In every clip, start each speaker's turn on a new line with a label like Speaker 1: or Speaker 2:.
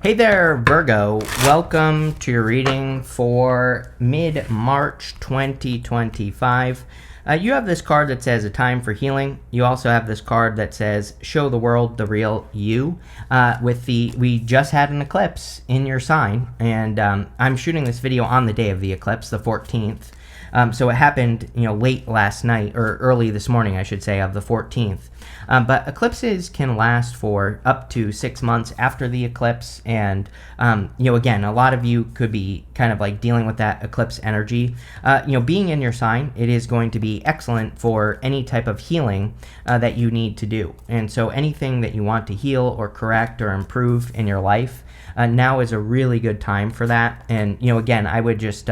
Speaker 1: Hey there, Virgo. Welcome to your reading for mid-March 2025. You have this card that says a time for healing. You also have this card that says show the world the real you. We just had an eclipse in your sign, and I'm shooting this video on the day of the eclipse, the 14th. So it happened, late last night, or early this morning, I should say, of the 14th. But eclipses can last for up to 6 months after the eclipse. And, again, a lot of you could be kind of like dealing with that eclipse energy. Being in your sign, it is going to be excellent for any type of healing that you need to do. And so anything that you want to heal or correct or improve in your life, now is a really good time for that. And, again, I would just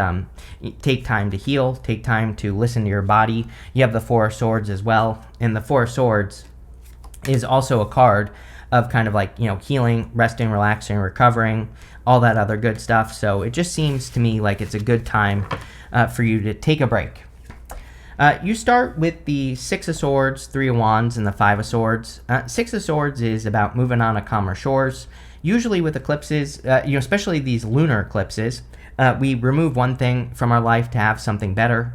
Speaker 1: take time to heal, take time to listen to your body. You have the Four of Swords as well. And the Four of Swords is also a card of kind of like, healing, resting, relaxing, recovering, all that other good stuff. So it just seems to me like it's a good time for you to take a break. You start with the Six of Swords, Three of Wands, and the Five of Swords. Six of Swords is about moving on to calmer shores. Usually with eclipses, especially these lunar eclipses, we remove one thing from our life to have something better.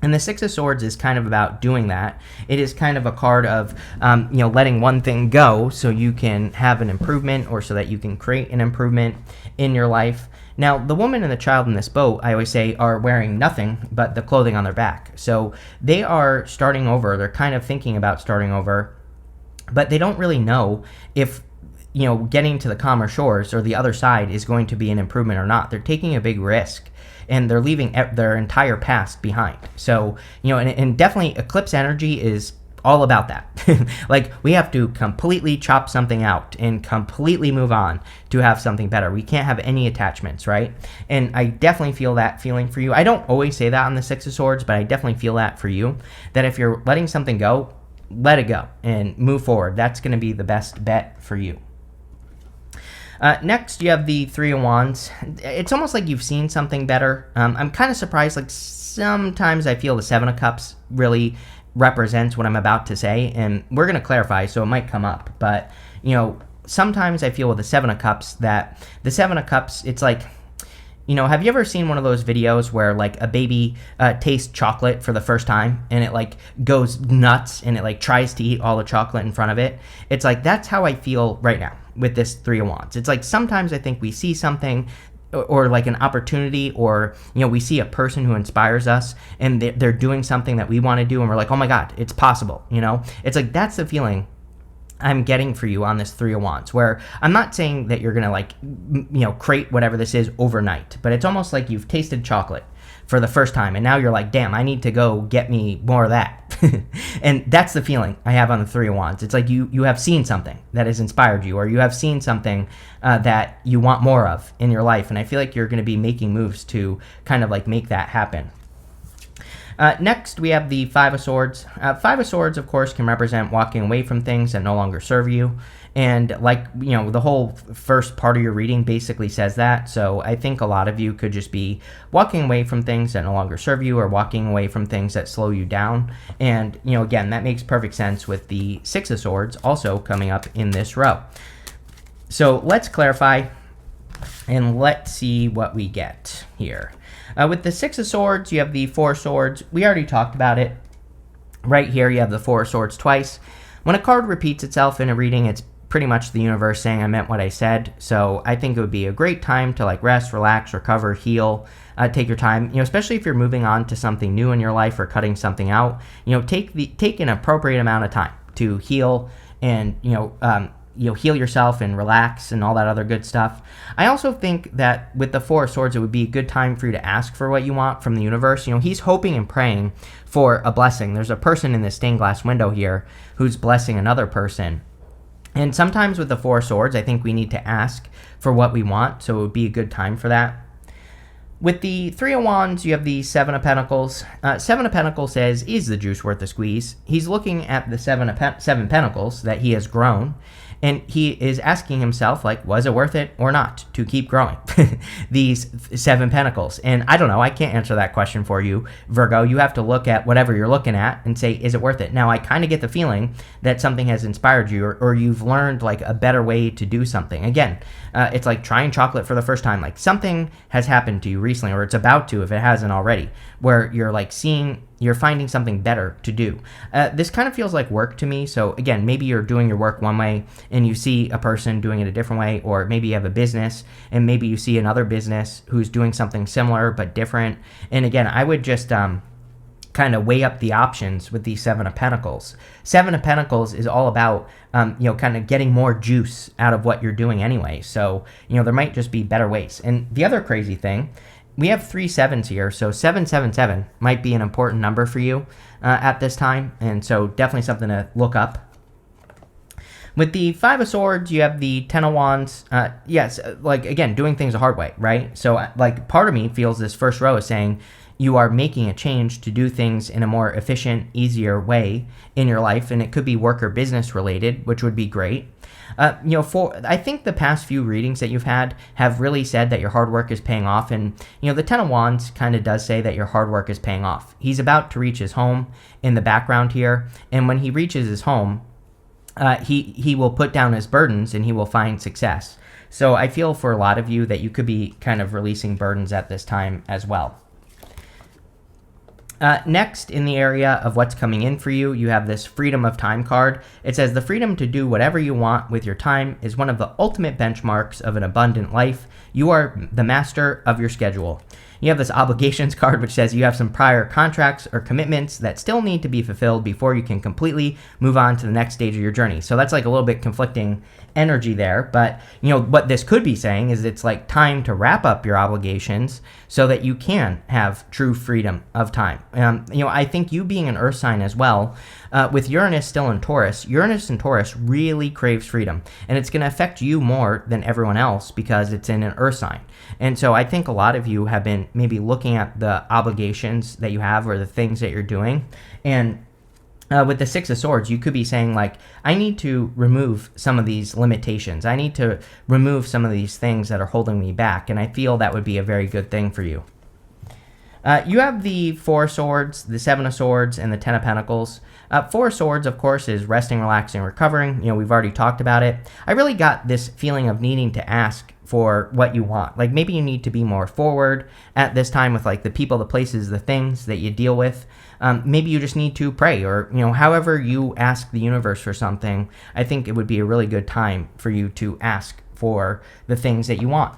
Speaker 1: And the Six of Swords is kind of about doing that. It is kind of a card of, letting one thing go so you can have an improvement or so that you can create an improvement in your life. Now, the woman and the child in this boat, I always say, are wearing nothing but the clothing on their back. So they are starting over. They're kind of thinking about starting over, but they don't really know if getting to the calmer shores or the other side is going to be an improvement or not. They're taking a big risk, and they're leaving their entire past behind. So, and definitely eclipse energy is all about that. Like, we have to completely chop something out and completely move on to have something better. We can't have any attachments, right? And I definitely feel that feeling for you. I don't always say that on the Six of Swords, but I definitely feel that for you, that if you're letting something go, let it go and move forward. That's going to be the best bet for you. Next, you have the Three of Wands. It's almost like you've seen something better. I'm kind of surprised. Like, sometimes I feel the Seven of Cups really represents what I'm about to say, and we're going to clarify, so it might come up. But, sometimes I feel with the Seven of Cups that the Seven of Cups, it's like, have you ever seen one of those videos where like a baby tastes chocolate for the first time and it like goes nuts and it like tries to eat all the chocolate in front of it? It's like, that's how I feel right now with this Three of Wands. It's like sometimes I think we see something or like an opportunity, or we see a person who inspires us and they're doing something that we want to do and we're like, oh my God, it's possible. It's like, that's the feeling I'm getting for you on this Three of Wands, where I'm not saying that you're gonna like create whatever this is overnight, but it's almost like you've tasted chocolate for the first time and now you're like, damn, I need to go get me more of that. And that's the feeling I have on the Three of Wands. It's like you have seen something that has inspired you, or you have seen something that you want more of in your life, and I feel like you're going to be making moves to kind of like make that happen. Next, we have the Five of Swords. Five of Swords, of course, can represent walking away from things that no longer serve you. And like, the whole first part of your reading basically says that. So I think a lot of you could just be walking away from things that no longer serve you, or walking away from things that slow you down. And, again, that makes perfect sense with the Six of Swords also coming up in this row. So let's clarify and let's see what we get here. With the Six of Swords, you have the Four of Swords. We already talked about it. Right here, you have the Four of Swords twice. When a card repeats itself in a reading, it's pretty much the universe saying I meant what I said. So I think it would be a great time to like rest, relax, recover, heal, take your time, especially if you're moving on to something new in your life or cutting something out. Take an appropriate amount of time to heal and, heal yourself and relax and all that other good stuff. I also think that with the Four of Swords, it would be a good time for you to ask for what you want from the universe. He's hoping and praying for a blessing. There's a person in this stained glass window here who's blessing another person. And sometimes with the Four of Swords, I think we need to ask for what we want, so it would be a good time for that. With the Three of Wands, you have the Seven of Pentacles. Seven of Pentacles says, is the juice worth the squeeze? He's looking at the Seven Pentacles that he has grown, And he is asking himself, like, was it worth it or not to keep growing these 7 pentacles? And I don't know. I can't answer that question for you, Virgo. You have to look at whatever you're looking at and say, is it worth it? Now, I kind of get the feeling that something has inspired you, or you've learned like a better way to do something. Again, it's like trying chocolate for the first time. Like something has happened to you recently, or it's about to if it hasn't already, where you're like you're finding something better to do. This kind of feels like work to me. So again, maybe you're doing your work one way and you see a person doing it a different way, or maybe you have a business and maybe you see another business who's doing something similar but different. And again, I would just kind of weigh up the options with these 7 of Pentacles. 7 of Pentacles is all about, kind of getting more juice out of what you're doing anyway. So, there might just be better ways. And the other crazy thing, we have 3 7s here, so 777 might be an important number for you at this time, and so definitely something to look up. With the 5 of Swords, you have the 10 of Wands. Yes, like, again, doing things the hard way, right? So, like, part of me feels this first row is saying you are making a change to do things in a more efficient, easier way in your life, and it could be work or business related, which would be great. I think the past few readings that you've had have really said that your hard work is paying off. And, the 10 of Wands kind of does say that your hard work is paying off. He's about to reach his home in the background here. And when he reaches his home, he will put down his burdens and he will find success. So I feel for a lot of you that you could be kind of releasing burdens at this time as well. Next, in the area of what's coming in for you, you have this freedom of time card. It says the freedom to do whatever you want with your time is one of the ultimate benchmarks of an abundant life. You are the master of your schedule. You have this obligations card, which says you have some prior contracts or commitments that still need to be fulfilled before you can completely move on to the next stage of your journey. So that's like a little bit conflicting energy there. But, what this could be saying is it's like time to wrap up your obligations so that you can have true freedom of time. I think you being an earth sign as well, with Uranus still in Taurus, Uranus in Taurus really craves freedom. And it's going to affect you more than everyone else because it's in an earth sign. And so I think a lot of you have been maybe looking at the obligations that you have or the things that you're doing. And with the 6 of Swords, you could be saying, like, I need to remove some of these limitations. I need to remove some of these things that are holding me back. And I feel that would be a very good thing for you. You have the 4 of Swords, the 7 of Swords, and the 10 of Pentacles. 4 of Swords, of course, is resting, relaxing, recovering. We've already talked about it. I really got this feeling of needing to ask for what you want. Like, maybe you need to be more forward at this time with, like, the people, the places, the things that you deal with. Maybe you just need to pray, or, however you ask the universe for something, I think it would be a really good time for you to ask for the things that you want.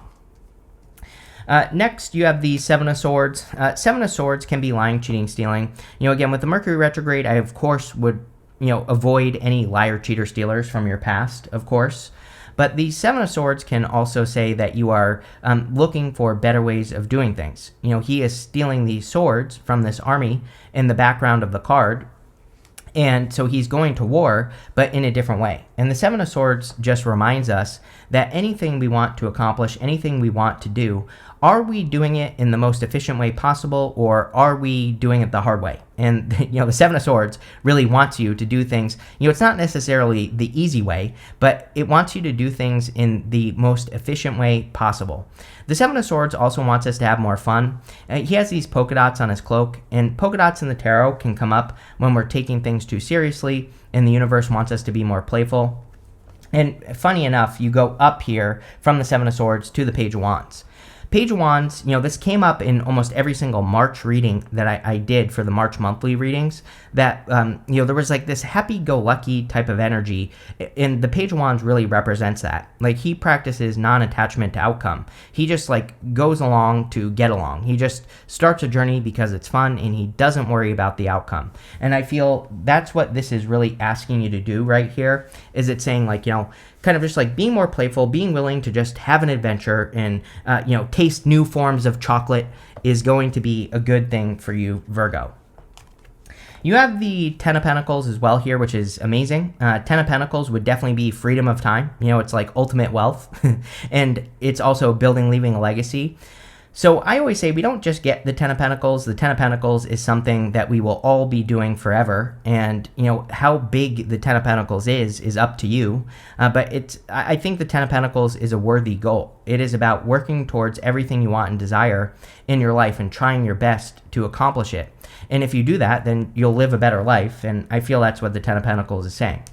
Speaker 1: Next, you have the 7 of Swords. 7 of Swords can be lying, cheating, stealing. Again, with the Mercury retrograde, I, of course, would, avoid any liar, cheater, stealers from your past, of course. But the 7 of Swords can also say that you are looking for better ways of doing things. He is stealing these swords from this army in the background of the card. And so he's going to war, but in a different way. And the 7 of Swords just reminds us that anything we want to accomplish, anything we want to do, are we doing it in the most efficient way possible, or are we doing it the hard way? And, the 7 of Swords really wants you to do things. It's not necessarily the easy way, but it wants you to do things in the most efficient way possible. The 7 of Swords also wants us to have more fun. He has these polka dots on his cloak, and polka dots in the tarot can come up when we're taking things too seriously, and the universe wants us to be more playful. And funny enough, you go up here from the 7 of Swords to the Page of Wands. Page of Wands, this came up in almost every single March reading that I did for the March monthly readings, that, there was like this happy-go-lucky type of energy, and the Page of Wands really represents that. Like, he practices non-attachment to outcome. He just, like, goes along to get along. He just starts a journey because it's fun, and he doesn't worry about the outcome. And I feel that's what this is really asking you to do right here, is it's saying, like, kind of just like being more playful, being willing to just have an adventure and, taste new forms of chocolate is going to be a good thing for you, Virgo. You have the 10 of Pentacles as well here, which is amazing. 10 of Pentacles would definitely be freedom of time. It's like ultimate wealth. And it's also building, leaving a legacy. So I always say we don't just get the Ten of Pentacles. The Ten of Pentacles is something that we will all be doing forever. And, how big the Ten of Pentacles is up to you. But I think the Ten of Pentacles is a worthy goal. It is about working towards everything you want and desire in your life and trying your best to accomplish it. And if you do that, then you'll live a better life. And I feel that's what the Ten of Pentacles is saying.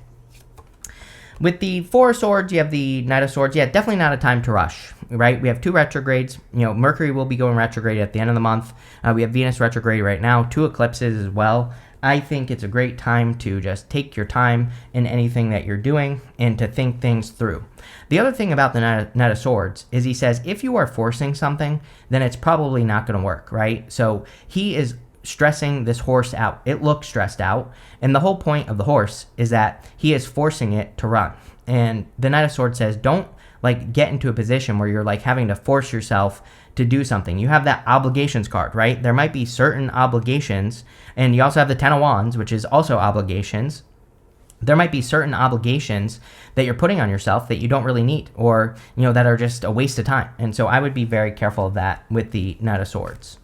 Speaker 1: With the Four of Swords, you have the Knight of Swords. Yeah, definitely not a time to rush, right? We have 2 retrogrades. Mercury will be going retrograde at the end of the month. We have Venus retrograde right now, 2 eclipses as well. I think it's a great time to just take your time in anything that you're doing and to think things through. The other thing about the Knight of Swords is he says if you are forcing something, then it's probably not going to work, right? So he is stressing this horse out. It looks stressed out. And the whole point of the horse is that he is forcing it to run. And the Knight of Swords says, don't get into a position where you're having to force yourself to do something. You have that obligations card, right? There might be certain obligations. And you also have the Ten of Wands, which is also obligations. There might be certain obligations that you're putting on yourself that you don't really need or, that are just a waste of time. And so I would be very careful of that with the Knight of Swords.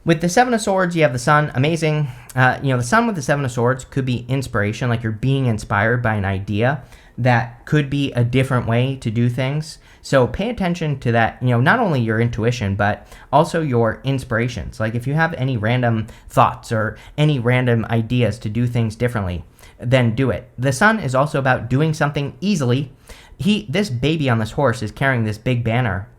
Speaker 1: With the Seven of Swords, you have the Sun. Amazing. The Sun with the Seven of Swords could be inspiration, like you're being inspired by an idea that could be a different way to do things. So pay attention to that, not only your intuition, but also your inspirations. Like if you have any random thoughts or any random ideas to do things differently, then do it. The Sun is also about doing something easily. This baby on this horse is carrying this big banner,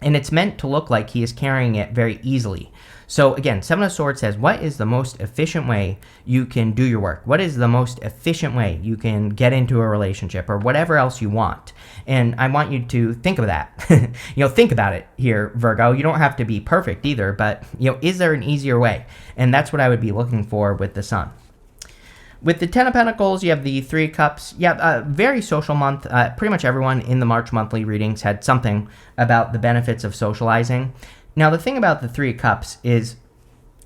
Speaker 1: and it's meant to look like he is carrying it very easily. So again, Seven of Swords says, what is the most efficient way you can do your work? What is the most efficient way you can get into a relationship or whatever else you want? And I want you to think of that. Think about it here, Virgo. You don't have to be perfect either, but, is there an easier way? And that's what I would be looking for with the Sun. With the Ten of Pentacles, you have the Three of Cups. Yeah, very social month. Pretty much everyone in the March monthly readings had something about the benefits of socializing. Now, the thing about the Three of Cups is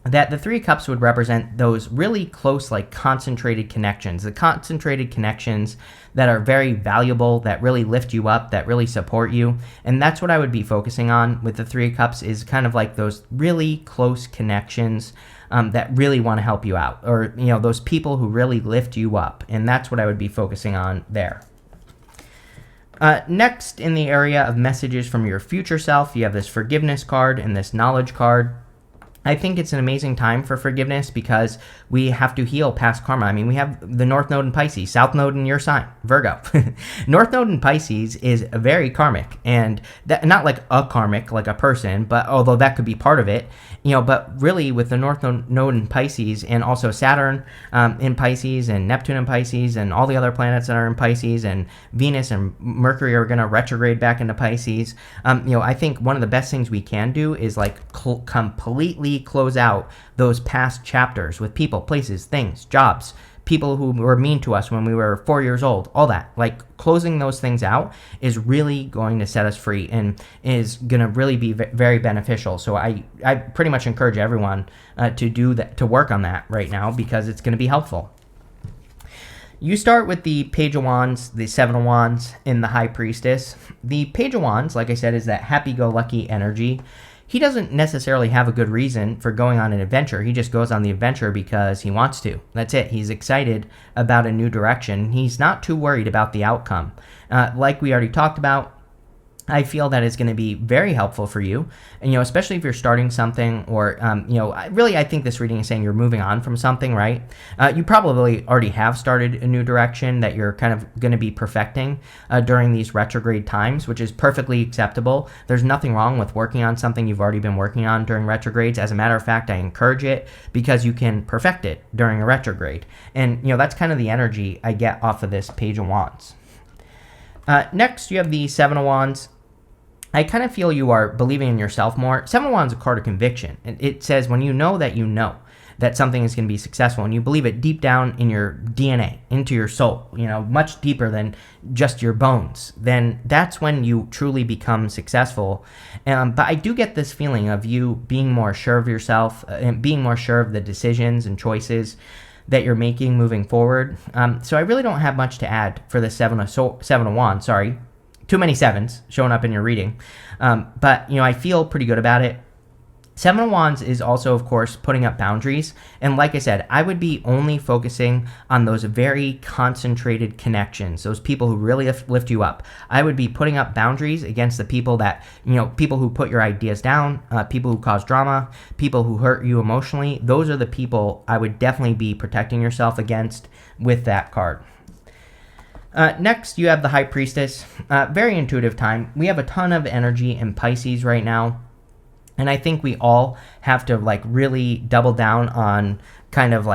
Speaker 1: that the Three of Cups would represent those really close, concentrated connections. The concentrated connections that are very valuable, that really lift you up, that really support you. And that's what I would be focusing on with the Three of Cups is kind of like those really close connections that really want to help you out. Or, those people who really lift you up. And that's what I would be focusing on there. Next, in the area of messages from your future self, you have this forgiveness card and this knowledge card. I think it's an amazing time for forgiveness because we have to heal past karma. I mean, we have the North Node in Pisces, South Node in your sign, Virgo. North Node in Pisces is very karmic, and not like a karmic, like a person, but although that could be part of it, but really with the North Node in Pisces and also Saturn in Pisces and Neptune in Pisces and all the other planets that are in Pisces and Venus and Mercury are going to retrograde back into Pisces. I think one of the best things we can do is completely close out those past chapters with people, places, things, jobs, people who were mean to us when we were 4 years old, all that. Closing those things out is really going to set us free and is going to really be very beneficial. So I pretty much encourage everyone to do that, to work on that right now because it's going to be helpful. You start with the Page of Wands, the Seven of Wands, and the High Priestess. The Page of Wands, like I said, is that happy-go-lucky energy. He doesn't necessarily have a good reason for going on an adventure. He just goes on the adventure because he wants to. That's it. He's excited about a new direction. He's not too worried about the outcome. Like we already talked about, I feel that is going to be very helpful for you, and, especially if you're starting something or, really I think this reading is saying you're moving on from something, right? You probably already have started a new direction that you're kind of going to be perfecting during these retrograde times, which is perfectly acceptable. There's nothing wrong with working on something you've already been working on during retrogrades. As a matter of fact, I encourage it because you can perfect it during a retrograde. And, that's kind of the energy I get off of this Page of Wands. Next, you have the Seven of Wands. I kind of feel you are believing in yourself more. Seven of Wands is a card of conviction. It says when you know that something is going to be successful and you believe it deep down in your DNA, into your soul, much deeper than just your bones, then that's when you truly become successful. But I do get this feeling of you being more sure of yourself and being more sure of the decisions and choices that you're making moving forward. So I really don't have much to add for the Seven of Wands, too many sevens showing up in your reading. But, I feel pretty good about it. Seven of Wands is also, of course, putting up boundaries. And like I said, I would be only focusing on those very concentrated connections, those people who really lift you up. I would be putting up boundaries against the people that, people who put your ideas down, people who cause drama, people who hurt you emotionally. Those are the people I would definitely be protecting yourself against with that card. Next, you have the High Priestess. Very intuitive time. We have a ton of energy in Pisces right now. And I think we all have to really double down on kind of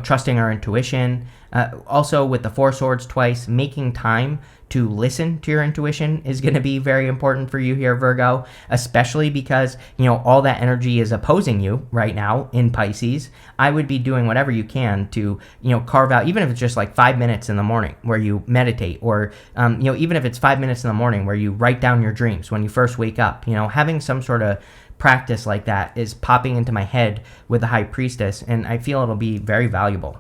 Speaker 1: trusting our intuition. Also with the Four Swords twice, making time to listen to your intuition is going to be very important for you here, Virgo, especially because, all that energy is opposing you right now in Pisces. I would be doing whatever you can to, carve out, even if it's just 5 minutes in the morning where you meditate, or, even if it's 5 minutes in the morning where you write down your dreams when you first wake up, having some sort of practice like that is popping into my head with the High Priestess, and I feel it'll be very valuable.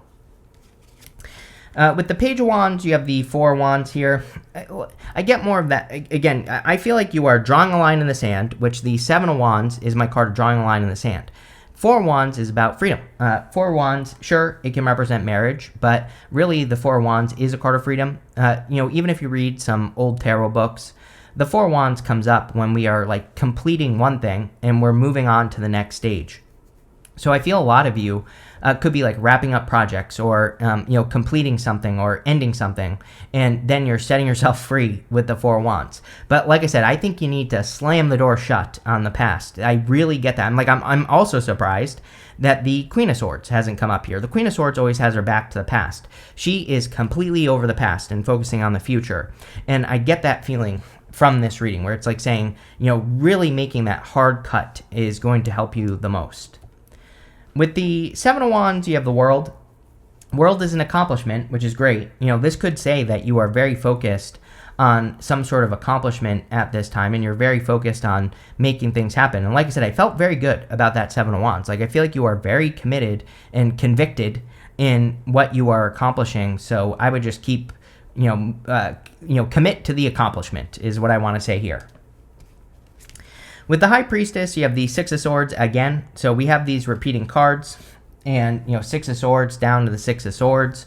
Speaker 1: With the Page of Wands, you have the Four of Wands here. I get more of that. Again, I feel like you are drawing a line in the sand, which the Seven of Wands is my card of drawing a line in the sand. Four of Wands is about freedom. Four of Wands, sure, it can represent marriage, but really the Four of Wands is a card of freedom. Even if you read some old tarot books, the Four of Wands comes up when we are completing one thing and we're moving on to the next stage. So I feel a lot of you could be wrapping up projects, or completing something or ending something, and then you're setting yourself free with the Four of Wands. But like I said, I think you need to slam the door shut on the past. I really get that. I'm also surprised that the Queen of Swords hasn't come up here. The Queen of Swords always has her back to the past. She is completely over the past and focusing on the future. And I get that feeling from this reading where it's saying, really making that hard cut is going to help you the most. With the Seven of Wands, you have the World. World is an accomplishment, which is great. This could say that you are very focused on some sort of accomplishment at this time, and you're very focused on making things happen. And like I said, I felt very good about that Seven of Wands. I feel like you are very committed and convicted in what you are accomplishing. So I would just keep, commit to the accomplishment is what I want to say here. With the High Priestess, you have the Six of Swords again. So we have these repeating cards, and, Six of Swords down to the Six of Swords.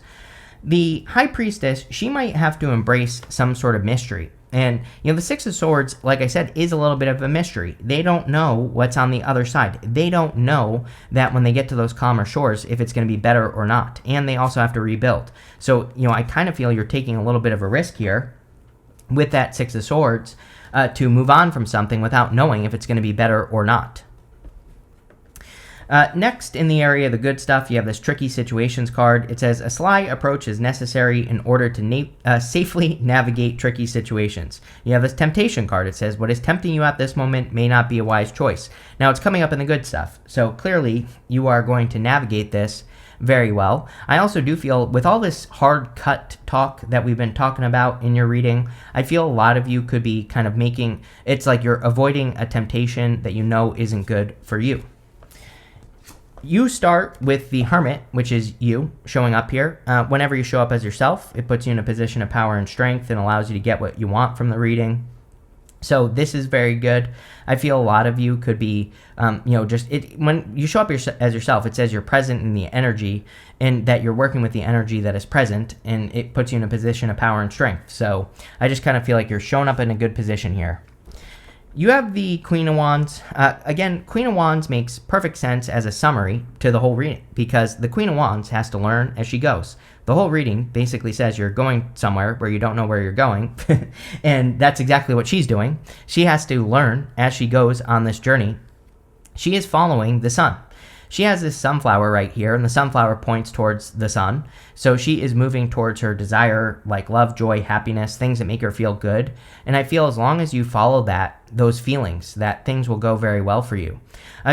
Speaker 1: The High Priestess, she might have to embrace some sort of mystery. And, the Six of Swords, like I said, is a little bit of a mystery. They don't know what's on the other side. They don't know that when they get to those calmer shores, if it's going to be better or not. And they also have to rebuild. So, I kind of feel you're taking a little bit of a risk here with that Six of Swords, to move on from something without knowing if it's going to be better or not. Next, in the area of the good stuff, you have this Tricky Situations card. It says, a sly approach is necessary in order to safely navigate tricky situations. You have this Temptation card. It says, what is tempting you at this moment may not be a wise choice. Now, it's coming up in the good stuff. So clearly, you are going to navigate this very well. I also do feel, with all this hard cut talk that we've been talking about in your reading, I feel a lot of you could be kind of making, it's like you're avoiding a temptation that isn't good for you. You start with the Hermit, which is you showing up here. Whenever you show up as yourself, it puts you in a position of power and strength and allows you to get what you want from the reading. So this is very good. I feel a lot of you could be, when you show up as yourself, it says you're present in the energy and that you're working with the energy that is present, and it puts you in a position of power and strength. So I just kind of feel like you're showing up in a good position here. You have the Queen of Wands. Again, Queen of Wands makes perfect sense as a summary to the whole reading, because the Queen of Wands has to learn as she goes. The whole reading basically says you're going somewhere where you don't know where you're going, and that's exactly what she's doing. She has to learn as she goes on this journey. She is following the sun. She has this sunflower right here, and the sunflower points towards the sun. So she is moving towards her desire, like love, joy, happiness, things that make her feel good. And I feel as long as you follow those feelings, that things will go very well for you.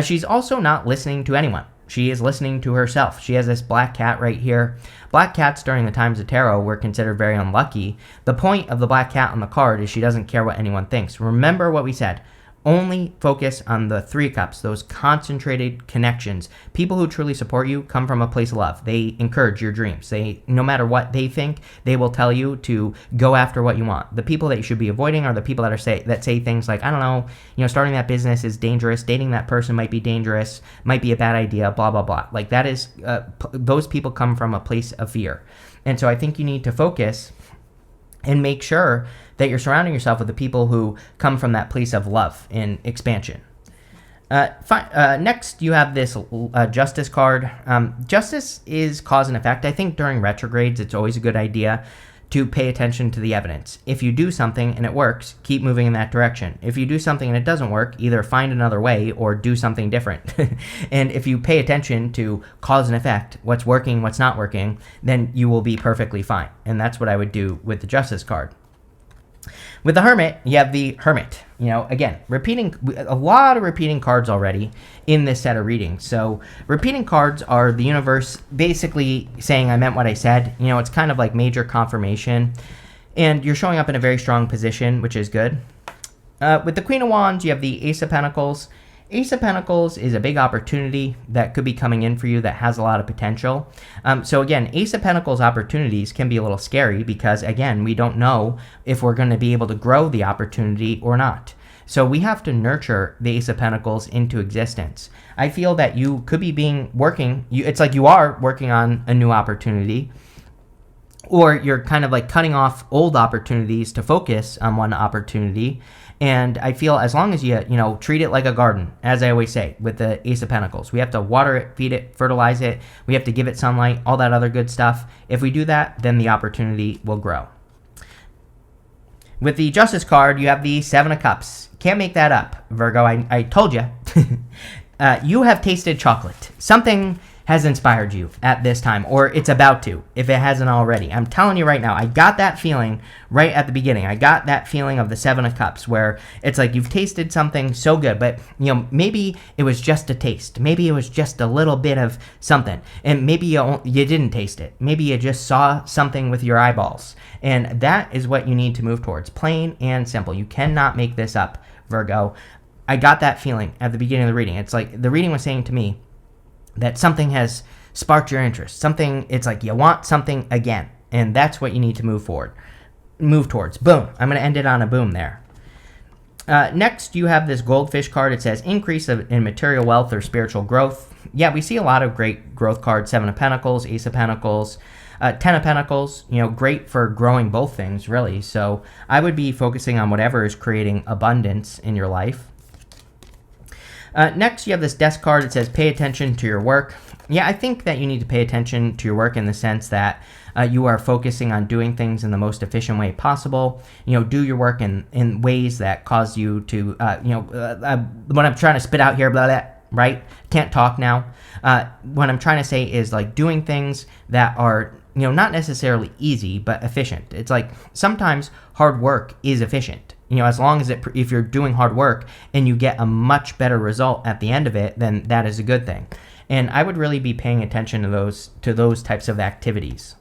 Speaker 1: She's also not listening to anyone. She is listening to herself. She has this black cat right here. Black cats during the times of tarot were considered very unlucky. The point of the black cat on the card is she doesn't care what anyone thinks. Remember what we said. Only focus on the 3 cups, those concentrated connections. People who truly support you come from a place of love. They encourage your dreams. No matter what they think, they will tell you to go after what you want. The people that you should be avoiding are the people that say things like, I don't know, starting that business is dangerous. Dating that person might be dangerous, might be a bad idea, blah, blah, blah. Like that is, those people come from a place of fear. And so I think you need to focus and make sure that you're surrounding yourself with the people who come from that place of love and expansion. Next, you have this justice card. Justice is cause and effect. I think during retrogrades, it's always a good idea to pay attention to the evidence. If you do something and it works, keep moving in that direction. If you do something and it doesn't work, either find another way or do something different. And if you pay attention to cause and effect, what's working, what's not working, then you will be perfectly fine. And that's what I would do with the justice card. With the Hermit, you have the Hermit. Again, a lot of repeating cards already in this set of readings. So repeating cards are the universe basically saying I meant what I said. It's kind of like major confirmation. And you're showing up in a very strong position, which is good. With the Queen of Wands, you have the Ace of Pentacles. Ace of Pentacles is a big opportunity that could be coming in for you that has a lot of potential. So again, Ace of Pentacles opportunities can be a little scary because, again, we don't know if we're going to be able to grow the opportunity or not. So we have to nurture the Ace of Pentacles into existence. I feel that you could be it's like you are working on a new opportunity, or you're kind of like cutting off old opportunities to focus on one opportunity. And I feel as long as you treat it like a garden, as I always say, with the Ace of Pentacles, we have to water it, feed it, fertilize it. We have to give it sunlight, all that other good stuff. If we do that, then the opportunity will grow. With the Justice card, you have the 7 of Cups. Can't make that up, Virgo. I told you. You have tasted chocolate. Something has inspired you at this time, or it's about to, if it hasn't already. I'm telling you right now, I got that feeling right at the beginning. I got that feeling of the 7 of Cups, where it's like you've tasted something so good, but maybe it was just a taste. Maybe it was just a little bit of something, and maybe you didn't taste it. Maybe you just saw something with your eyeballs, and that is what you need to move towards. Plain and simple. You cannot make this up, Virgo. I got that feeling at the beginning of the reading. It's like the reading was saying to me that something has sparked your interest. It's like you want something again. And that's what you need to move towards. Boom. I'm going to end it on a boom there. Next, you have this Goldfish card. It says increase in material wealth or spiritual growth. Yeah, we see a lot of great growth cards. 7 of Pentacles, Ace of Pentacles, 10 of Pentacles, great for growing both things, really. So I would be focusing on whatever is creating abundance in your life. Next, you have this Death card. It says pay attention to your work. Yeah, I think that you need to pay attention to your work in the sense that you are focusing on doing things in the most efficient way possible. Do your work in ways that cause you to, what I'm trying to spit out here, blah, blah, right? Can't talk now. What I'm trying to say is like doing things that are, not necessarily easy, but efficient. It's like sometimes hard work is efficient. As long as if you're doing hard work and you get a much better result at the end of it, then that is a good thing. And I would really be paying attention to those types of activities.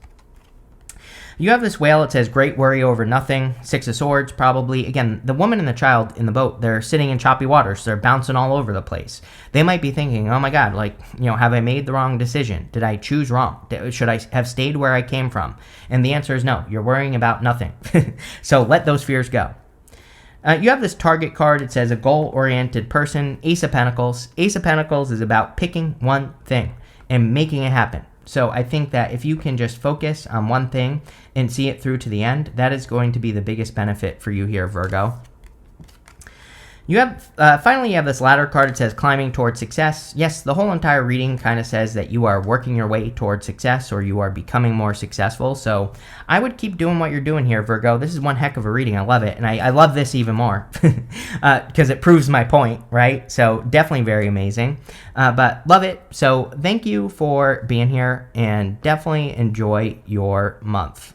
Speaker 1: You have this Whale. It says great worry over nothing. 6 of Swords, probably. Again, the woman and the child in the boat, they're sitting in choppy waters. They're bouncing all over the place. They might be thinking, oh my God, have I made the wrong decision? Did I choose wrong? Should I have stayed where I came from? And the answer is no. You're worrying about nothing. So let those fears go. You have this Target card. It says a goal-oriented person. Ace of Pentacles. Ace of Pentacles is about picking one thing and making it happen. So I think that if you can just focus on one thing and see it through to the end, that is going to be the biggest benefit for you here, Virgo. You have finally you have this Ladder card. It says climbing towards success. Yes, the whole entire reading kind of says that you are working your way towards success, or you are becoming more successful. So I would keep doing what you're doing here, Virgo. This is one heck of a reading. I love it, and I love this even more because it proves my point, right? So definitely very amazing, but love it. So thank you for being here, and definitely enjoy your month.